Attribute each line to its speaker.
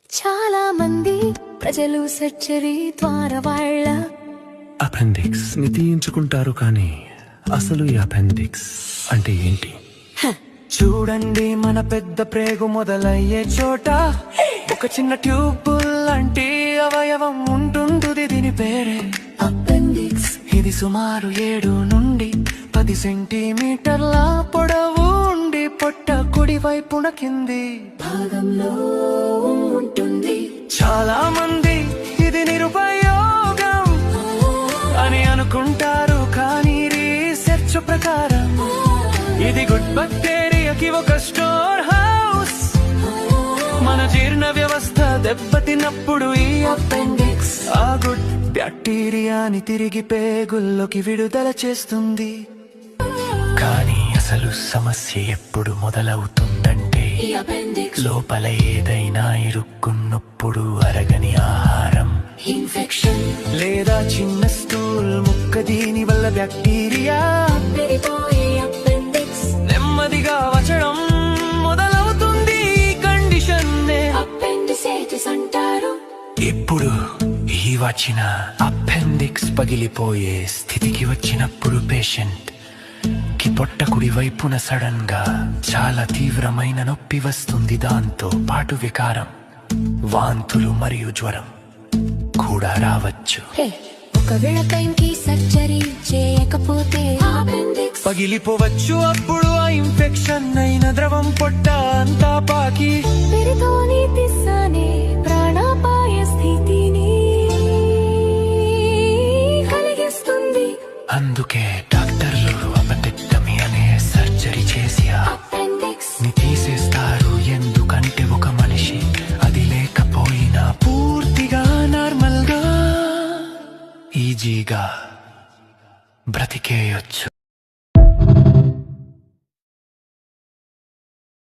Speaker 1: చాలా మంది ప్రజలు సర్జరీ ద్వారా వాళ్ళ
Speaker 2: అపెండిక్స్ ని తీయించుకుంటారు, కానీ అసలు ఈ అపెండిక్స్ అంటే ఏంటి? చూడండి, మన పెద్ద ప్రేగు మొదలయ్యే చోట ఒక చిన్న ట్యూబ్ లాంటి అవయవం ఉంటుంది. దీని పేరే
Speaker 1: అపెండిక్స్.
Speaker 2: ఇది సుమారు 7 నుండి 10 సెంటీమీటర్ల పొడవు ఉండి పొట్ట కుడి వైపున కింది
Speaker 1: భాగంలో ఉంటుంది.
Speaker 2: చాలా మంది ఇది నిరుపయోగం అని అనుకుంటారు, కానీ రీసెర్చ్ ప్రకారం ఇది గుడ్ బ్యాక్టీరియాకి ఒక స్టోర్ హౌస్. మన జీర్ణ వ్యవస్థ దెబ్బతిన్నప్పుడు ఈ అపెండిక్స్ ఆ గుడ్ బ్యాక్టీరియాని తిరిగి పేగుల్లోకి విడుదల చేస్తుంది. కానీ అసలు సమస్య ఎప్పుడు మొదలవుతుందంటే,
Speaker 1: ఈ అపెండిక్స్
Speaker 2: లోపల ఏదైనా ఇరుక్కున్నప్పుడు అరగని ఆహారం,
Speaker 1: ఇన్ఫెక్షన్
Speaker 2: లేదా చిన్న స్టూల్ ముక్క. దీని వల్ల బ్యాక్టీరియా
Speaker 1: పెరిగిపోయి అపెండిక్స్
Speaker 2: నెమ్మదిగా వచ్చడం మొదలవుతుంది. ఈ కండిషన్
Speaker 1: అపెండిసైటిస్ అంటారు.
Speaker 2: ఇప్పుడు ఈ వచ్చిన అపెండిక్స్ పగిలిపోయే స్థితికి వచ్చినప్పుడు పేషెంట్ కి పొట్ట కుడి వైపున సడన్ గా చాలా తీవ్రమైన నొప్పి వస్తుంది. దాంతో పాటు వికారం, వాంతులు మరియు జ్వరం కూడా రావచ్చు.
Speaker 1: ఒకవేళ టైంకి సర్జరీ చేయకపోతే అపెండిక్స్
Speaker 2: పగిలిపోవచ్చు. అప్పుడు ఆ ఇన్ఫెక్షన్ అయిన ద్రవం పొట్ట అంతా పాకి
Speaker 1: పెరిటోనిటిస్ అనే ప్రాణాపాయ స్థితిని కలిగిస్తుంది.
Speaker 2: అందుకే డాక్టర్లు అపెండెక్టమీ అనే సర్జరీ చేసి ఆ
Speaker 1: అపెండిక్స్
Speaker 2: ని తీసేస్తారు. ఎందుకంటే ఒక మనిషి అది లేకపోయినా పూర్తిగా నార్మల్ గా ఈజీగా బ్రతికేయొచ్చు.